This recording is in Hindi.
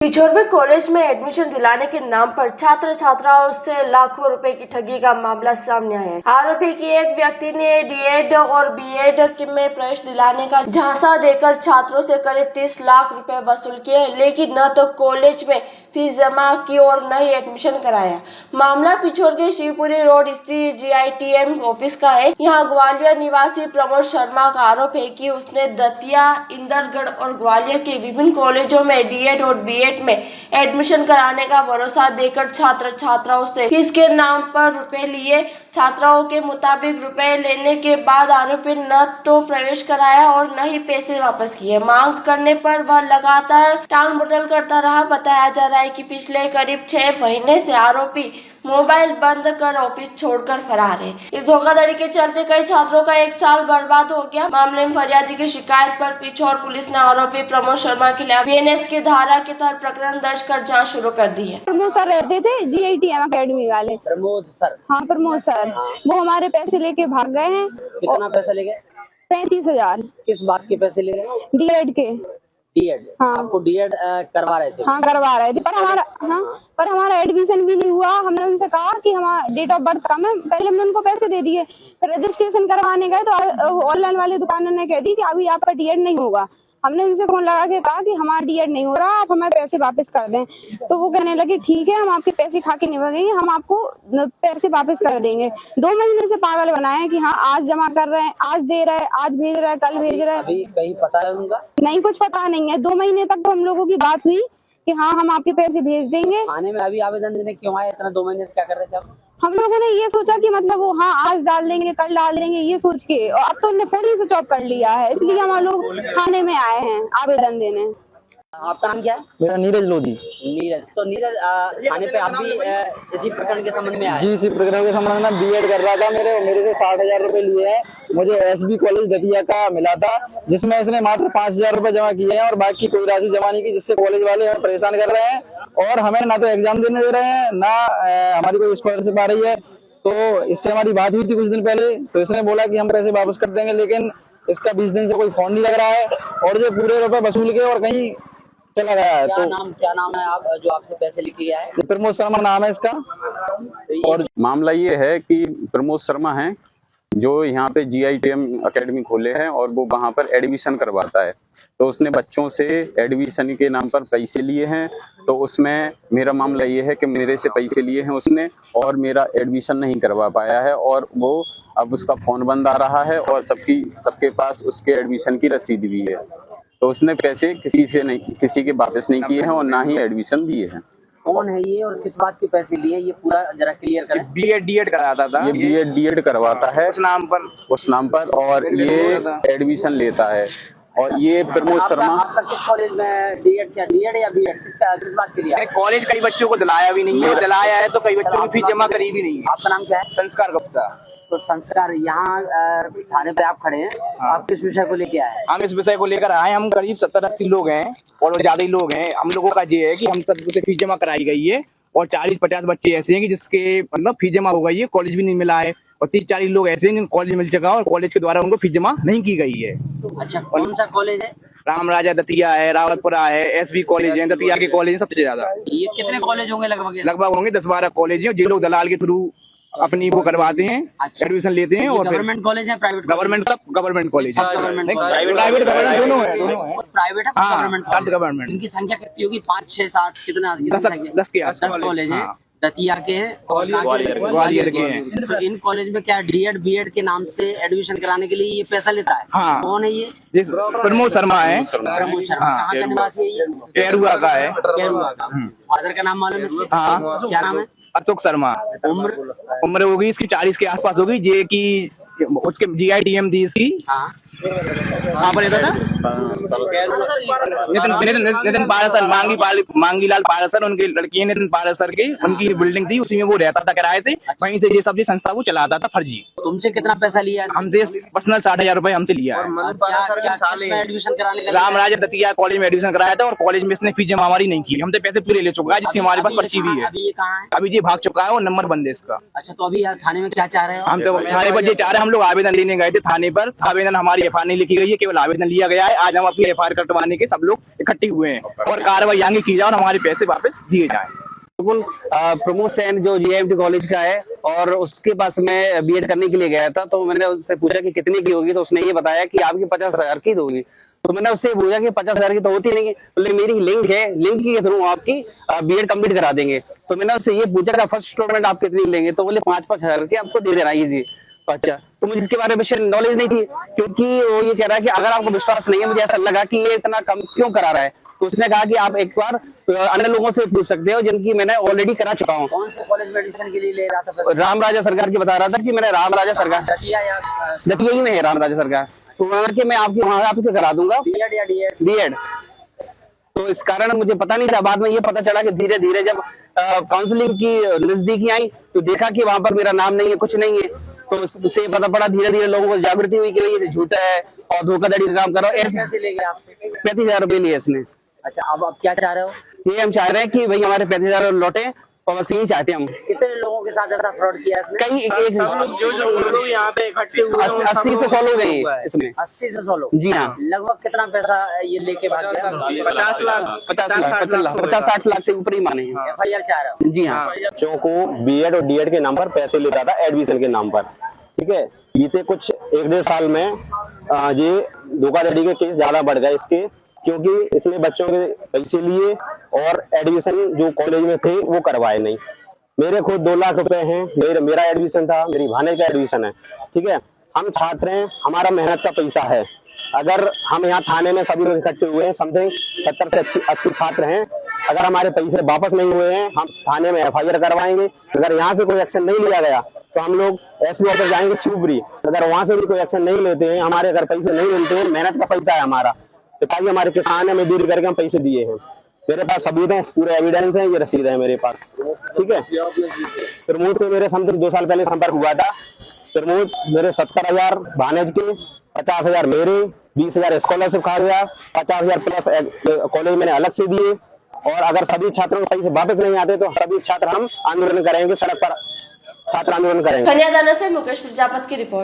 पिछोर में कॉलेज में एडमिशन दिलाने के नाम पर छात्र छात्राओं से लाखों रुपए की ठगी का मामला सामने आया है। आरोपी की एक व्यक्ति ने डीएड और बीएड में प्रवेश दिलाने का झांसा देकर छात्रों से करीब 30 लाख रुपए वसूल किए, लेकिन न तो कॉलेज में फीस जमा की और न ही एडमिशन कराया। मामला पिछोर के शिवपुरी रोड स्थित जीआईटीएम ऑफिस का है। यहाँ ग्वालियर निवासी प्रमोद शर्मा का आरोप है कि उसने दतिया, इंदरगढ़ और ग्वालियर के विभिन्न कॉलेजों में डीएड और बीएड में एडमिशन कराने का भरोसा देकर छात्र छात्राओं से फीस के नाम पर रुपए लिए। छात्राओं के मुताबिक रुपए लेने के बाद आरोपी न तो प्रवेश कराया और न ही पैसे वापस किए। मांग करने पर वह लगातार टालमटोल करता रहा। बताया जा रहा है कि पिछले करीब 6 महीने से आरोपी मोबाइल बंद कर ऑफिस छोड़कर फरार है। इस धोखाधड़ी के चलते कई छात्रों का 1 साल बर्बाद हो गया। मामले में फरियादी की शिकायत पर पिछोर पुलिस ने आरोपी प्रमोद शर्मा के खिलाफ बीएनएस की धारा के तहत प्रकरण दर्ज कर जांच शुरू कर दी है। प्रमोद सर रहते थे जीआईटीएम अकेडमी वाले। प्रमोद सर? हाँ, प्रमोद सर। वो हमारे पैसे लेके भाग गए हैं। कितना पैसा ले गए? 35,000। किस बात के पैसे ले गए? डीएड के। डीएड? हाँ। आपको डीएड करवा रहे थे? हाँ, करवा रहे थे, पर हमारा एडमिशन भी नहीं हुआ। हमने उनसे कहा कि हमारा डेट ऑफ बर्थ कम है, पहले हमने उनको पैसे दे दिए। फिर रजिस्ट्रेशन करवाने गए तो ऑनलाइन वाले दुकानों ने कह दी कि अभी आपका डीएड नहीं होगा। हमने उनसे फोन लगा के कहा कि हमारा डीएड नहीं हो रहा, आप हमें पैसे वापस कर दें। तो वो कहने लगे ठीक है, हम आपके पैसे खा के नहीं भागेंगे, हम आपको पैसे वापस कर देंगे। 2 महीने से पागल बनाए कि हाँ आज जमा कर रहे हैं, आज दे रहे हैं, आज भेज रहे हैं, कल भेज रहे हैं। अभी कहीं पता है उनका? नहीं, कुछ पता नहीं है। 2 महीने तक तो हम लोगों की बात हुई कि हाँ हम आपके पैसे भेज देंगे। थाने में अभी आवेदन देने क्यों आए? इतना 2 महीने से क्या कर रहे थे आप? हम लोगों ने ये सोचा कि मतलब वो हाँ आज डाल देंगे, कल डाल देंगे, ये सोच के। और अब तो उन्होंने फोन ही स्विच ऑफ कर लिया है, इसलिए हम लोग थाने में आए हैं आवेदन देने। आपका नाम क्या है? मेरा नीरज लोधी। नीरज। तो नीरज, थाने पे आप भी इसी प्रकरण के संबंध में आए? जी, इसी प्रकरण के संबंध में बीएड कर रहा था। मेरे से 60,000 रुपए लिए हैं। मुझे एसबी कॉलेज दतिया का मिला था, जिसमें इसने मात्र 5,000 रुपए जमा किए हैं और बाकी कोई राशि जमा नहीं की, जिससे कॉलेज वाले हमें परेशान कर रहे हैं और हमें ना तो एग्जाम देने दे रहे हैं, ना हमारी कोई स्कॉलरशिप आ रही है। तो इससे हमारी बात हुई थी कुछ दिन पहले, तो इसने बोला कि हम पैसे वापस कर देंगे, लेकिन इसका 20 दिन से कोई फोन नहीं लग रहा है और जो पूरे रुपए वसूल के और कहीं चला गया है। क्या नाम है आप जो आपसे पैसे लेके गया है? प्रमोद शर्मा नाम है इसका। और मामला ये है कि प्रमोद शर्मा हैं जो यहाँ पे जीआईटीएम एकेडमी खोले हैं और वो वहाँ पर एडमिशन करवाता है। तो उसने बच्चों से एडमिशन के नाम पर पैसे लिए हैं। तो उसमें मेरा मामला ये है कि मेरे से पैसे लिए हैं उसने और मेरा एडमिशन नहीं करवा पाया है और वो अब उसका फोन बंद आ रहा है और सबके पास उसके एडमिशन की रसीद भी है। तो उसने पैसे किसी के वापस नहीं किए हैं और ना ही एडमिशन दिए हैं। कौन है ये और किस बात के पैसे लिए, ये पूरा जरा क्लियर करें। डीएड कराता था। ये डीएड करवाता है उस नाम पर और ये एडमिशन लेता है। और ये प्रमोद शर्मा। आपका किस कॉलेज में डीएड या बीएड किस बात के लिए? कॉलेज कई बच्चों को दिलाया भी नहीं है, दिलाया है तो कई बच्चों की फीस जमा करी भी नहीं है। आपका नाम क्या है? संस्कार गुप्ता। तो संस्कार, यहाँ थाने पे आप खड़े हैं। आप किस विषय को लेके आए? हम इस विषय को लेकर आए। हम करीब 70-80 लोग हैं और ज्यादा ही लोग हैं। हम लोगों का ये है कि हम सब से फीस जमा कराई गई है और 40-50 बच्चे ऐसे हैं कि जिसके मतलब फीस जमा हो गई है, कॉलेज भी नहीं मिला है। और 30-40 लोग ऐसे हैं जिनको कॉलेज मिल चुका और कॉलेज के द्वारा उनको फीस जमा नहीं की गई है। अच्छा, कौन सा कॉलेज है? राम राजा दतिया है, रावतपुरा है, एसबी कॉलेज है, दतिया के कॉलेज है सबसे ज्यादा। ये कितने कॉलेज होंगे लगभग? लगभग होंगे 10-12 कॉलेज हैं जो लोग दलाल के थ्रू अपनी वो करवाते हैं। अच्छा। एडमिशन लेते हैं। और गवर्नमेंट कॉलेज है प्राइवेट? गवर्नमेंट, सब गवर्नमेंट कॉलेज है। प्राइवेट दोनों है। प्राइवेट है, गवर्नमेंट गवर्नमेंट। इनकी संख्या कितनी होगी? 5, 6, 7 कितना? 10 के आसपास 10 कॉलेज है। दतिया के हैं, ग्वालियर के हैं। तो इन कॉलेज में क्या डीएड बीएड के नाम से एडमिशन कराने के लिए ये पैसा लेता है? हाँ। कौन है ये? प्रमोद शर्मा है। प्रमोद शर्मा। हाँ। कहाँ का निवासी है ये? केरुआ का है। केरुआ का। फादर का नाम मालूम है इसके? हाँ। क्या नाम है? अशोक शर्मा। उम्र होगी इसकी 40 के आसपास होगी। जे की उसके जीआईटीएम थी इसकी। हाँ। कहाँ पर रहता था? नितिन पारसर, मांगीलाल पारसर, उनके लड़की है नितिन पारसर की, उनकी बिल्डिंग थी, उसी में वो रहता था किराए से। वहीं से ये सब संस्था वो चलाता था फर्जी। तुमसे कितना पैसा लिया? हमसे पर्सनल 60,000 रुपए हमसे लिया है। एडमिशन कराने का? राम राजा दतिया कॉलेज में एडमिशन कराया था और कॉलेज में इसने फीस जमा हमारी नहीं की। हमसे पैसे पूरे ले चुका है, जिसकी हमारे पास पर्ची भी है। अभी ये कहाँ है? अभी ये भाग चुका है और नंबर बंद है इसका। अच्छा, तो अभी थाने में क्या चाह रहे हो? हम तो थाने पर ये चाह रहे हैं हम लोग आवेदन देने गए थे थाने पर, आवेदन हमारी एफआईआर नहीं लिखी गई है, केवल आवेदन लिया गया है। आज हम अपनी एफआईआर कटवाने के सब लोग इकट्ठे हुए हैं और कार्रवाई आगे की जाए और हमारे पैसे वापस दिए जाएं। बिल्कुल। प्रमोद सेन जो जीआईएमटी कॉलेज का है और उसके पास मैं बीएड करने के लिए गया था, तो मैंने उससे पूछा कि कितने की होगी, तो उसने ये बताया कि आपकी 50,000 की होगी। तो मैंने उससे पूछा कि 50,000 की तो होती नहीं, बोले मेरी लिंक है, लिंक के थ्रू आपकी बीएड कंप्लीट करा देंगे। तो मैंने उससे ये पूछा कि फर्स्ट इंस्टॉलमेंट आप कितनी लेंगे, तो बोले 5-5 हजार की आपको दे देना इजी। अच्छा, तो मुझे इसके बारे में नॉलेज नहीं थी, क्योंकि वो ये कह रहा है कि अगर आपको विश्वास नहीं है, मुझे ऐसा लगा कि ये इतना कम क्यों करा रहा है। तो उसने कहा कि आप एक बार अन्य लोगों से पूछ सकते हो जिनकी मैंने ऑलरेडी करा चुका हूँ। कौन से कॉलेज में एडमिशन के लिए ले रहा था? राम राजा सरकार की बता रहा था कि मैंने राम राजा सरकार दतिया ही में है राम राजा सरकार, तो उन्होंने कि मैं आपकी वहां आपसे करा दूंगा बीएड या डीएड। बीएड। तो इस कारण मुझे पता नहीं था, बाद में ये पता चला कि धीरे धीरे जब काउंसलिंग की नजदीकी आई तो देखा कि वहां पर मेरा नाम नहीं है, कुछ नहीं है। तो उससे पता पड़ा, धीरे धीरे लोगों को जागृति हुई कि ये झूठा है और धोखाधड़ी का काम करो। कैसे ले गए आपसे? 35,000 रुपए लिए इसने। अच्छा, अब आप क्या चाह रहे हो? ये हम चाह रहे हैं कि भाई हमारे 35,000 लौटे, और बस यही चाहते हैं हम। कितने लोगों के साथ ऐसा फ्रॉड किया इसने? कई जो यहाँ पे इकट्ठे हुए हैं, 80 से 100 लोग हैं इसमें। 80 से 100 लोग? जी हाँ। लगभग कितना पैसा ये लेके भाग गया? 50 लाख 50-60 लाख से ऊपर ही माने हैं। एफआईआर चाह रहे हो? जी हाँ। बच्चों को बीएड और डीएड के नाम पर पैसे लेता था, एडमिशन के नाम पर। ठीक है, बीते कुछ 1-1.5 साल में ये धोखाधड़ी के केस ज्यादा बढ़ गए इसके, क्योंकि इसने बच्चों के पैसे लिए और एडमिशन जो कॉलेज में थे वो करवाए नहीं। मेरे खुद 2 लाख रुपए हैं, मेरा एडमिशन था, मेरी भाने का एडमिशन है। ठीक है, हम छात्र हैं, हमारा मेहनत का पैसा है। अगर हम यहाँ थाने में सभी लोग इकट्ठे हुए हैं, समथिंग 70 से 80 छात्र हैं, अगर हमारे पैसे वापस नहीं हुए हैं, हम थाने में एफआईआर करवाएंगे। अगर यहाँ से कोई एक्शन नहीं लिया गया तो हम लोग एसपी ऑफिस जाएंगे शिवपुरी। अगर वहां से भी कोई एक्शन नहीं लेते हैं, हमारे अगर पैसे नहीं मिलते हैं, मेहनत का पैसा है हमारा, तो ताकि हमारे किसान है, मजदूरी करके हम पैसे दिए हैं। मेरे पास सबूत है, पूरे एविडेंस है, ये रसीद है मेरे पास। ठीक है, प्रमोद से मेरे समथिंग 2 साल पहले संपर्क हुआ था। प्रमोद मेरे 70,000 भानेज के, 50,000 मेरे, 20,000 स्कॉलरशिप खा गया, 50,000 प्लस कॉलेज मैंने अलग से दिए। और अगर सभी छात्रों के पैसे वापस नहीं आते तो सभी छात्र हम आंदोलन करेंगे, सड़क पर छात्र आंदोलन करेंगे। कन्यादाना से मुकेश प्रजापत की रिपोर्ट।